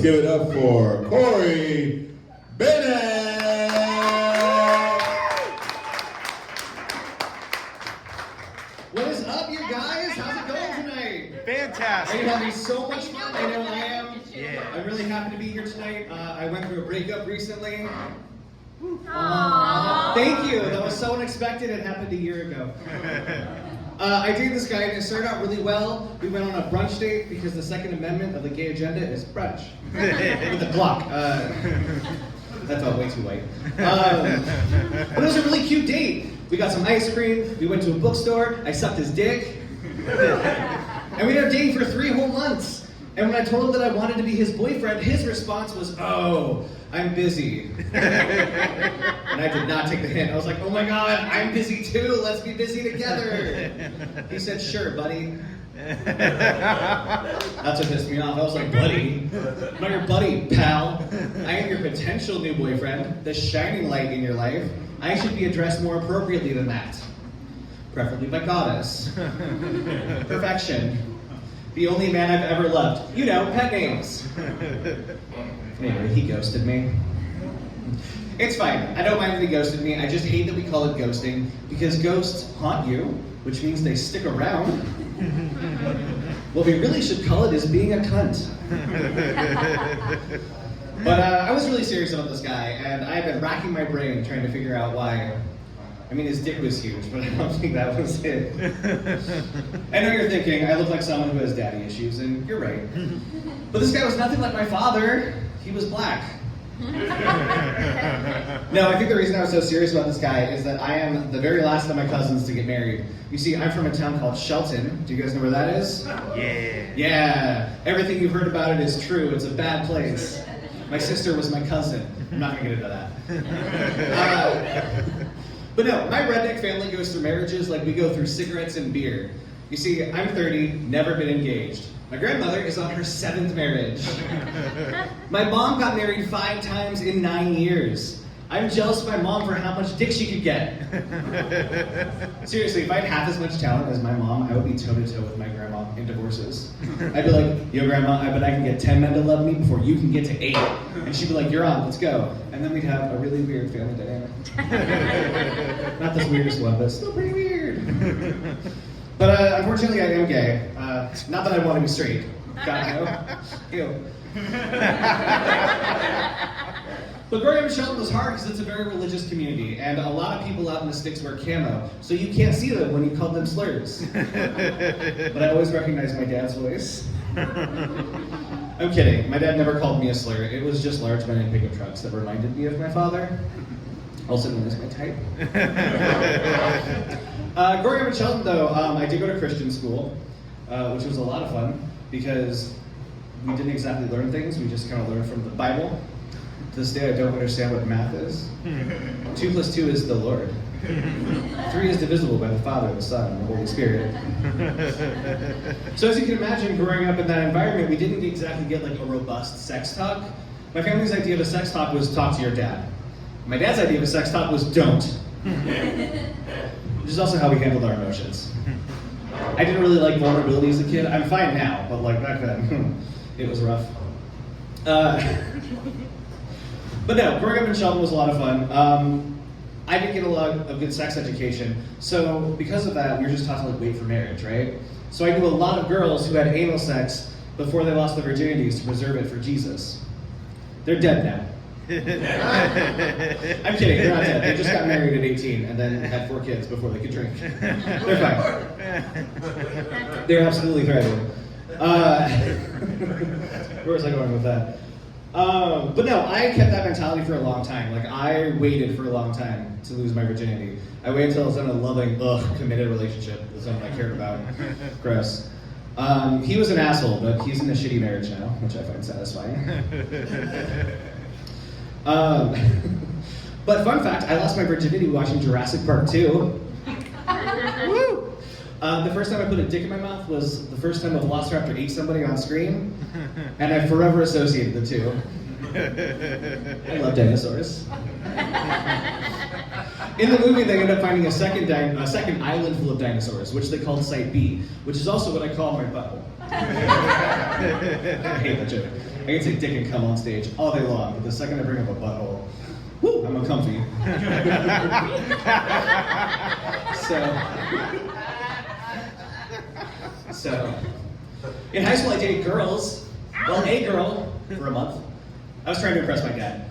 Give it up for Corey Bennett. What is up, you guys? How's it going tonight? Fantastic. Are you having so much fun? I know I am. Yeah. I'm really happy to be here tonight. I went through a breakup recently. Thank you. That was so unexpected. It happened a year ago. I dated this guy and it started out really well. We went on a brunch date because the Second Amendment of the gay agenda is brunch. With a Glock. That felt way too white. But it was a really cute date. We got some ice cream, we went to a bookstore, I sucked his dick, and we ended up dating for 3 whole months. And when I told him that I wanted to be his boyfriend, his response was, "Oh, I'm busy." And I did not take the hint. I was like, "Oh my God, I'm busy too, let's be busy together." He said, "Sure, buddy." That's what pissed me off. I was like, "Buddy? I'm not your buddy, pal. I am your potential new boyfriend, the shining light in your life. I should be addressed more appropriately than that. Preferably by goddess. Perfection. The only man I've ever loved. You know, pet names." Anyway, he ghosted me. It's fine. I don't mind that he ghosted me. I just hate that we call it ghosting because ghosts haunt you, which means they stick around. What we really should call it is being a cunt. But I was really serious about this guy, and I've been racking my brain trying to figure out why. I mean, his dick was huge, but I don't think that was it. I know you're thinking, I look like someone who has daddy issues, and you're right. But this guy was nothing like my father. He was black. No, I think the reason I was so serious about this guy is that I am the very last of my cousins to get married. You see, I'm from a town called Shelton. Do you guys know where that is? Yeah. Yeah. Everything you've heard about it is true. It's a bad place. My sister was my cousin. I'm not gonna get into that. But no, my redneck family goes through marriages like we go through cigarettes and beer. You see, I'm 30, never been engaged. My grandmother is on her 7th marriage. My mom got married 5 times in 9 years. I'm jealous of my mom for how much dick she could get. Seriously, if I had half as much talent as my mom, I would be toe-to-toe with my grandma in divorces. I'd be like, "Yo, grandma, I bet I can get 10 men to love me before you can get to 8. And she'd be like, "You're on, let's go." And then we'd have a really weird family dynamic. Not the weirdest one, but still pretty weird. But unfortunately, I am gay. Not that I want to be straight. God, no. Ew. But growing up in Shelton was hard because it's a very religious community, and a lot of people out in the sticks wear camo, so you can't see them when you call them slurs. But I always recognize my dad's voice. I'm kidding. My dad never called me a slur. It was just large men in pickup trucks that reminded me of my father, also known as my type. Growing up in Shelton, though, I did go to Christian school, which was a lot of fun because we didn't exactly learn things. We just kind of learned from the Bible. To this day, I don't understand what math is. 2 + 2 is the Lord. 3 is divisible by the Father, the Son, and the Holy Spirit. So as you can imagine, growing up in that environment, we didn't exactly get like a robust sex talk. My family's idea of a sex talk was talk to your dad. My dad's idea of a sex talk was don't. Which is also how we handled our emotions. I didn't really like vulnerability as a kid. I'm fine now, but like back then, it was rough. But no, growing up in Shelton was a lot of fun. I didn't get a lot of good sex education, so because of that, we were just taught to like wait for marriage, right? So I knew a lot of girls who had anal sex before they lost their virginities to preserve it for Jesus. They're dead now. I'm kidding, they're not dead. They just got married at 18 and then had 4 kids before they could drink. They're fine. They're absolutely thriving. Where was I going with that? But no, I kept that mentality for a long time. Like, I waited for a long time to lose my virginity. I waited until I was in a loving, committed relationship with someone I cared about. Gross. He was an asshole, but he's in a shitty marriage now, which I find satisfying. But fun fact, I lost my virginity watching Jurassic Park 2. Woo! The first time I put a dick in my mouth was the first time a velociraptor ate somebody on screen, and I forever associated the two. I love dinosaurs. In the movie, they end up finding a second island full of dinosaurs, which they called Site B, which is also what I call my butthole. I hate that joke. can say dick and cum on stage all day long, but the second I bring up a butthole, woo, I'm uncomfy. So, in high school I dated girls. Well, a girl for a month. I was trying to impress my dad.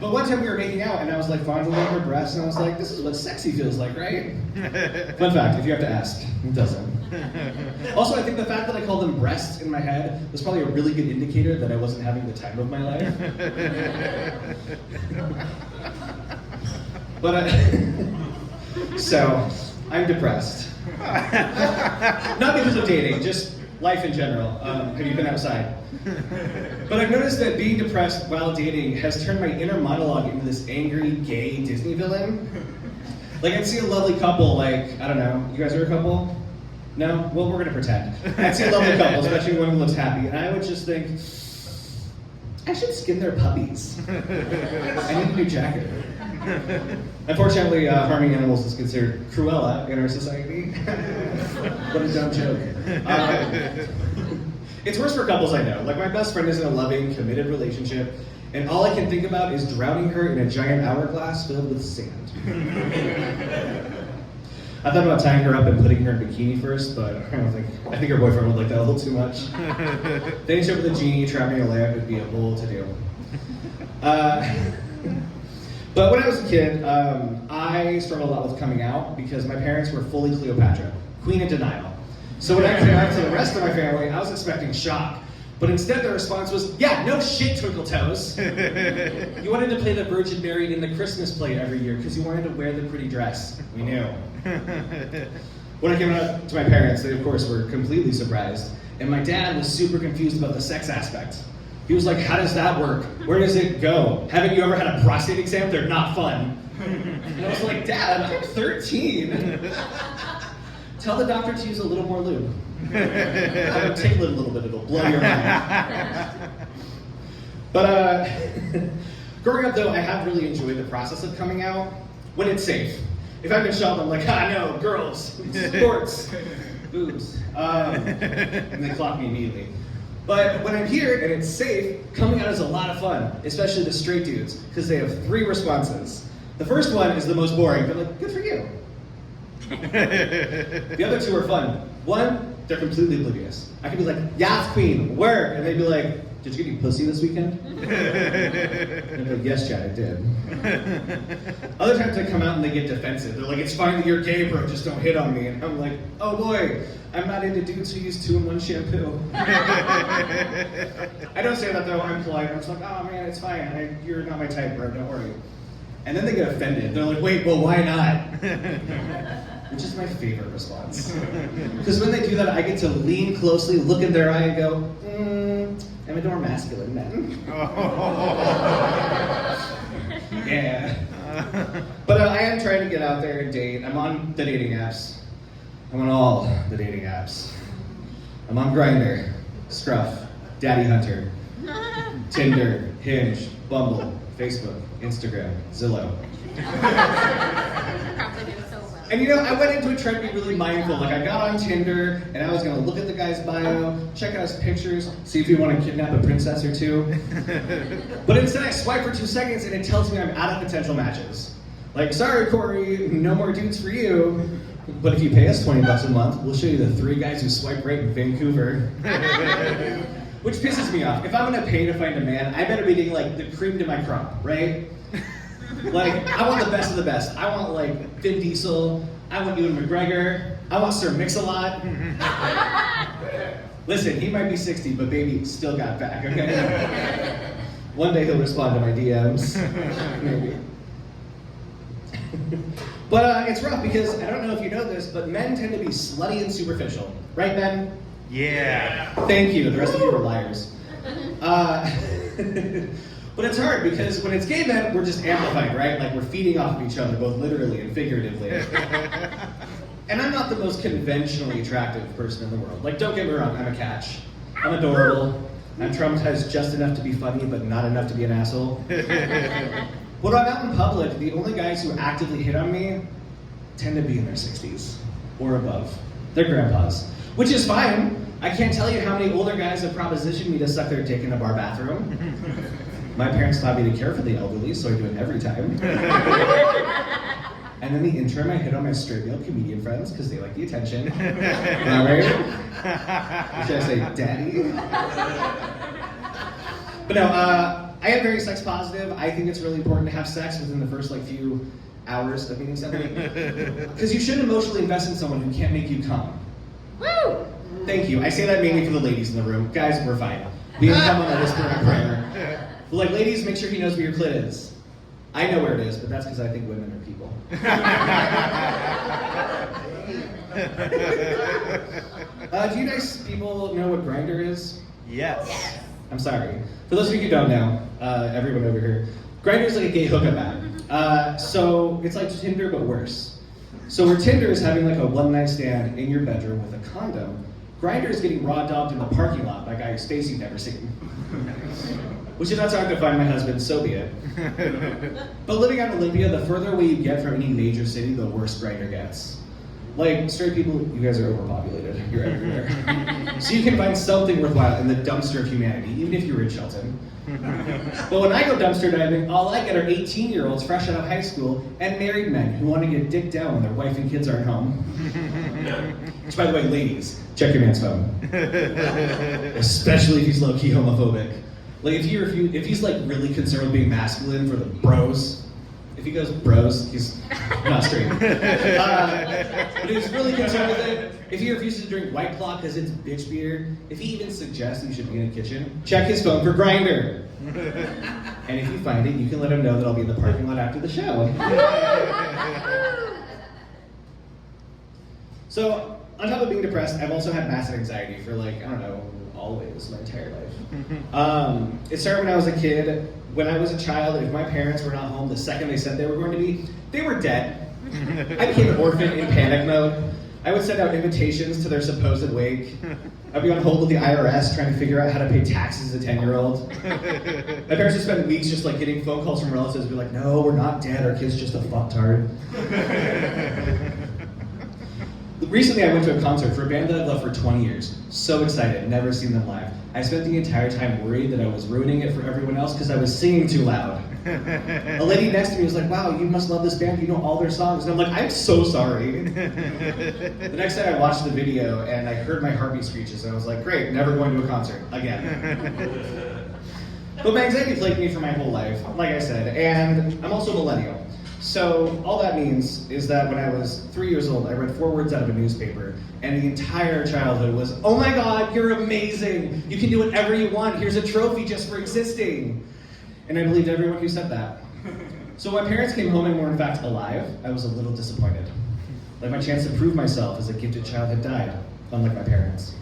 But one time we were making out and I was like fondling her breasts and I was like, this is what sexy feels like, right? Fun fact, if you have to ask, it doesn't. Also, I think the fact that I called them breasts in my head was probably a really good indicator that I wasn't having the time of my life. But, so, I'm depressed. Not because of dating, just life in general. Have you been outside? But I've noticed that being depressed while dating has turned my inner monologue into this angry, gay Disney villain. Like, I'd see a lovely couple, like, I don't know, you guys are a couple? No? Well, we're gonna pretend. I'd see a lovely couple, especially one who looks happy, and I would just think, I should skin their puppies. I need a new jacket. Unfortunately, harming animals is considered cruella in our society. What a dumb joke. It's worse for couples I know. Like, my best friend is in a loving, committed relationship, and all I can think about is drowning her in a giant hourglass filled with sand. I thought about tying her up and putting her in bikini first, but I think her boyfriend would like that a little too much. Then she up with a genie, trapping a lamp would be a whole to-do. But when I was a kid, I struggled a lot with coming out because my parents were fully Cleopatra, queen in denial. So when I came out to the rest of my family, I was expecting shock. But instead the response was, yeah, no shit, Twinkle Toes. You wanted to play the Virgin Mary in the Christmas play every year because you wanted to wear the pretty dress. We knew. When I came out to my parents, they of course were completely surprised. And my dad was super confused about the sex aspect. He was like, how does that work? Where does it go? Haven't you ever had a prostate exam? They're not fun. And I was like, Dad, I'm 13. Tell the doctor to use a little more lube. I'll tickle it a little bit, it'll blow your mind. But growing up though, I have really enjoyed the process of coming out when it's safe. If I've been shelved, I'm like, no, girls, sports, boobs. And they clock me immediately. But when I'm here and it's safe, coming out is a lot of fun, especially the straight dudes, because they have 3 responses. The first one is the most boring, but like, good for you. The other 2 are fun. One, they're completely oblivious. I can be like, yes, queen, where? And they'd be like, did you get any pussy this weekend? And I'd be like, yes, Chad, I did. Other times they come out and they get defensive. They're like, it's fine that you're gay, bro, just don't hit on me. And I'm like, oh boy, I'm not into dudes who use 2-in-1 shampoo. I don't say that though, I'm polite. I'm just like, oh man, it's fine. You're not my type, bro, don't worry. And then they get offended. They're like, wait, well, why not? Which is my favorite response. Because when they do that, I get to lean closely, look in their eye and go, I'm a more masculine man. Yeah. But I am trying to get out there and date. I'm on the dating apps. I'm on all the dating apps. I'm on Grindr, Scruff, Daddy Hunter, Tinder, Hinge, Bumble, Facebook, Instagram, Zillow. And you know, I went into it trying to be really mindful. Like, I got on Tinder, and I was gonna look at the guy's bio, check out his pictures, see if he wanted to kidnap a princess or 2. But instead I swipe for 2 seconds, and it tells me I'm out of potential matches. Like, sorry, Corey, no more dudes for you. But if you pay us $20 a month, we'll show you the 3 guys who swipe right in Vancouver. Which pisses me off. If I'm gonna pay to find a man, I better be getting like the cream to my crop, right? Like, I want the best of the best. I want like Vin Diesel, I want Ewan McGregor, I want Sir Mix-a-Lot. Listen, he might be 60, but baby still got back, okay? One day he'll respond to my DMs, maybe. But it's rough because, I don't know if you know this, but men tend to be slutty and superficial. Right, men? Yeah. Thank you, the rest of you are liars. But it's hard because when it's gay men, we're just amplified, right? Like, we're feeding off of each other, both literally and figuratively. And I'm not the most conventionally attractive person in the world. Like, don't get me wrong, I'm a catch. I'm adorable. I'm traumatized just enough to be funny, but not enough to be an asshole. When I'm out in public, the only guys who actively hit on me tend to be in their 60s or above. They're grandpas. Which is fine. I can't tell you how many older guys have propositioned me to suck their dick in a bar bathroom. My parents taught me to care for the elderly, so I do it every time. And in the interim, I hit on my straight male comedian friends because they like the attention. Am I right? Should I say daddy? But no, I am very sex positive. I think it's really important to have sex within the first few hours of meeting somebody. Because you shouldn't emotionally invest in someone who can't make you come. Woo! Thank you. I say that mainly for the ladies in the room. Guys, we're fine. We can come on a whisper and prayer. But ladies, make sure he knows where your clit is. I know where it is, but that's because I think women are people. Do you guys people know what Grindr is? Yes. I'm sorry. For those of you who don't know, everyone over here, Grindr is like a gay hookup app. So it's like Tinder, but worse. So where Tinder is having like a one-night stand in your bedroom with a condom, Grindr is getting raw dogged in the parking lot by a guy whose face you've never seen. Which is not so hard to find my husband, so be it. But living on Olympia, the further away you get from any major city, the worse Grindr gets. Like, straight people, you guys are overpopulated. You're everywhere. So you can find something worthwhile in the dumpster of humanity, even if you're in Shelton. But when I go dumpster diving, all I get are 18-year-olds fresh out of high school and married men who want to get dicked down when their wife and kids aren't home. Which, by the way, ladies, check your man's phone. Especially if he's low-key homophobic. Like, if he's like really concerned with being masculine for the bros, if he goes bros, he's not straight. But he's really concerned with it. If he refuses to drink White Claw because it's bitch beer, if he even suggests you should be in the kitchen, check his phone for Grindr. And if you find it, you can let him know that I'll be in the parking lot after the show. So, on top of being depressed, I've also had massive anxiety for always, my entire life. It started when I was a kid. When I was a child, if my parents were not home the second they said they were going to be, they were dead. I became an orphan in panic mode. I would send out invitations to their supposed wake. I'd be on hold with the IRS trying to figure out how to pay taxes as a 10-year-old. My parents would spend weeks just getting phone calls from relatives, be like, no, we're not dead, our kid's just a fucktard. Recently, I went to a concert for a band that I've loved for 20 years. So excited, never seen them live. I spent the entire time worried that I was ruining it for everyone else because I was singing too loud. A lady next to me was like, wow, you must love this band, you know all their songs. And I'm like, I'm so sorry. The next day I watched the video and I heard my heartbeat screeches and I was like, great, never going to a concert again. But my anxiety plagued me for my whole life, like I said, and I'm also a millennial. So all that means is that when I was 3 years old, I read 4 words out of a newspaper, and the entire childhood was, oh my God, you're amazing. You can do whatever you want. Here's a trophy just for existing. And I believed everyone who said that. So when my parents came home and were in fact alive, I was a little disappointed. Like my chance to prove myself as a gifted child had died, unlike my parents.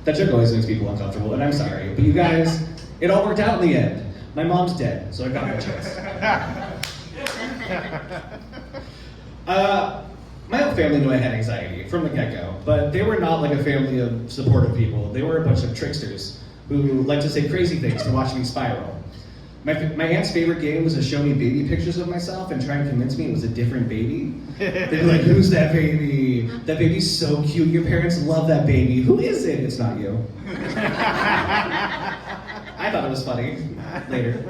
That joke always makes people uncomfortable, and I'm sorry, but you guys, it all worked out in the end. My mom's dead, so I got my chance. My whole family knew I had anxiety from the get-go, but they were not like a family of supportive people. They were a bunch of tricksters who liked to say crazy things to watch me spiral. My aunt's favorite game was to show me baby pictures of myself and try and convince me it was a different baby. They'd be like, who's that baby? That baby's so cute. Your parents love that baby. Who is it? It's not you. I thought it was funny later.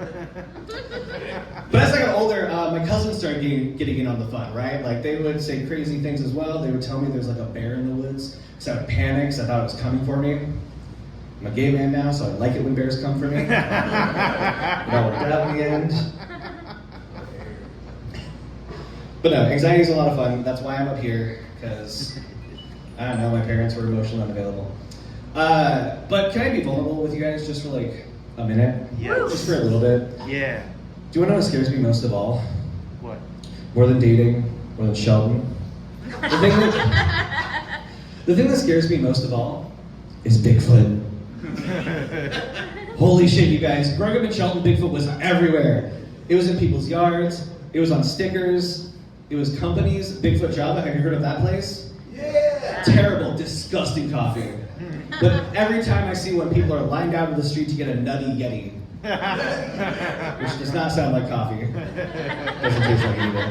But as I got older, my cousins started getting in on the fun, right? Like they would say crazy things as well. They would tell me there's like a bear in the woods. So I would panic because I thought it was coming for me. I'm a gay man now, so I like it when bears come for me. It all worked out in the end. But no, anxiety is a lot of fun. That's why I'm up here, because, I don't know, my parents were emotionally unavailable. But can I be vulnerable with you guys just for like a minute? Yes. Just for a little bit? Yeah. Do you want to know what scares me most of all? What? More than dating, more than Sheldon. The thing that scares me most of all is Bigfoot. Holy shit, you guys. Growing up in Shelton, Bigfoot was everywhere. It was in people's yards. It was on stickers. It was companies. Bigfoot Java, have you heard of that place? Yeah! Terrible, disgusting coffee. But every time I see when people are lined out in the street to get a nutty Yeti, which does not sound like coffee. Doesn't taste like it either.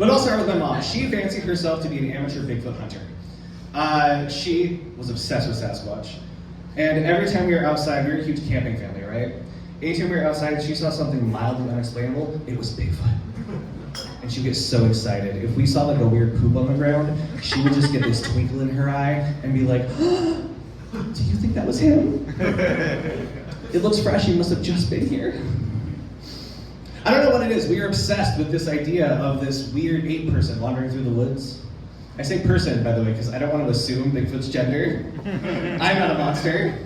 But I'll start with my mom. She fancied herself to be an amateur Bigfoot hunter. She was obsessed with Sasquatch. And every time we were outside, we were a huge camping family, right? Anytime we were outside, she saw something mildly unexplainable, it was Bigfoot. And she'd get so excited. If we saw like a weird poop on the ground, she would just get this twinkle in her eye and be like, oh, do you think that was him? It looks fresh, he must have just been here. I don't know what it is, we are obsessed with this idea of this weird ape person wandering through the woods. I say person, by the way, because I don't want to assume Bigfoot's gender. I'm not a monster.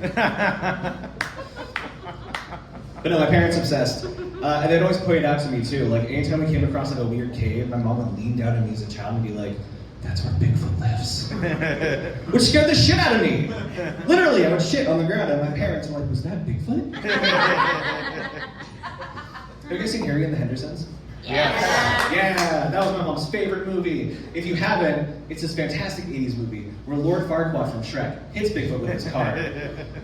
But no, my parents obsessed. And they'd always point it out to me too. Like anytime we came across like a weird cave, my mom would lean down at me as a child and be like, that's where Bigfoot lives. Which scared the shit out of me. Literally, I would shit on the ground and my parents were like, was that Bigfoot? Have you guys seen Harry and the Hendersons? Yes. Yeah, that was my mom's favorite movie. If you haven't, it's this fantastic 80s movie where Lord Farquaad from Shrek hits Bigfoot with his car,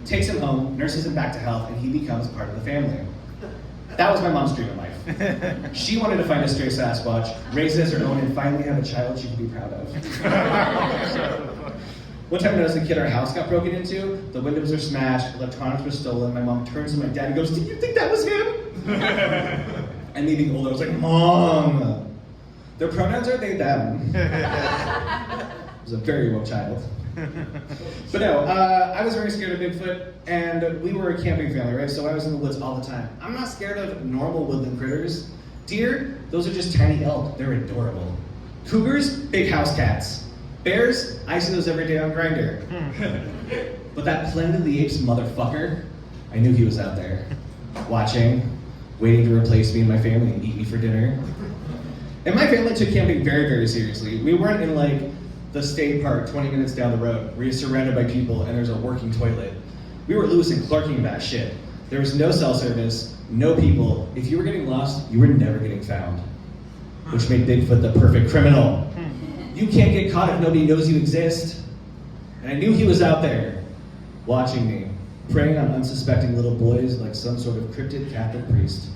takes him home, nurses him back to health, and he becomes part of the family. That was my mom's dream in life. She wanted to find a stray Sasquatch, raise it as her own, and finally have a child she could be proud of. One time when I was a kid, our house got broken into, the windows were smashed, electronics were stolen, my mom turns to my dad and goes, did you think that was him? And me being older, I was like, Mom! Their pronouns are they, them. I was a very woke child. But no, I was very scared of Bigfoot, and we were a camping family, right? So I was in the woods all the time. I'm not scared of normal woodland critters. Deer, those are just tiny elk. They're adorable. Cougars, big house cats. Bears, I see those every day on Grindr. But that Planet of the Apes motherfucker, I knew he was out there, watching, waiting to replace me and my family and eat me for dinner. And my family took camping very, very seriously. We weren't in like the state park 20 minutes down the road where you're surrounded by people and there's a working toilet. We were Lewis and Clarking that shit. There was no cell service, no people. If you were getting lost, you were never getting found. Which made Bigfoot the perfect criminal. You can't get caught if nobody knows you exist. And I knew he was out there, watching me, preying on unsuspecting little boys like some sort of cryptid Catholic priest.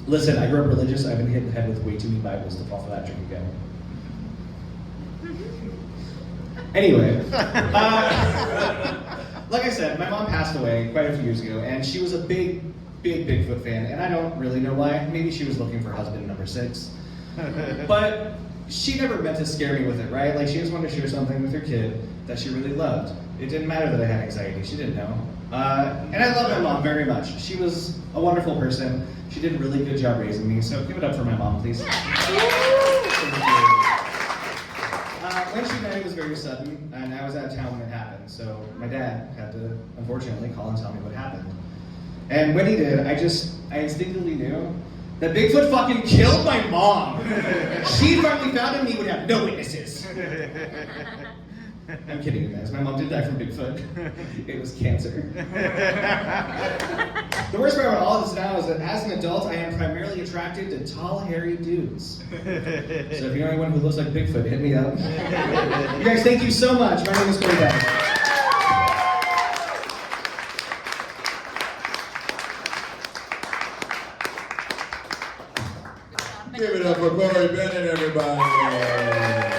Listen, I grew up religious. I've been hit in the head with way too many Bibles to fall for that trick again. Anyway, like I said, my mom passed away quite a few years ago, and she was a big Bigfoot fan, and I don't really know why. Maybe she was looking for husband number 6. But she never meant to scare me with it, right? Like, she just wanted to share something with her kid that she really loved. It didn't matter that I had anxiety. She didn't know. And I love my mom very much. She was a wonderful person. She did a really good job raising me, so give it up for my mom, please. When she died, it was very sudden, and I was out of town when it happened, so my dad had to, unfortunately, call and tell me what happened. And when he did, I instinctively knew that Bigfoot fucking killed my mom. She finally found him, he would have no witnesses. I'm kidding you guys, my mom did die from Bigfoot. It was cancer. The worst part about all of this now is that as an adult, I am primarily attracted to tall, hairy dudes. So if you know anyone who looks like Bigfoot, hit me up. You guys, thank you so much. My name is Corey Bennett. Give it up for Corey Bennett, everybody.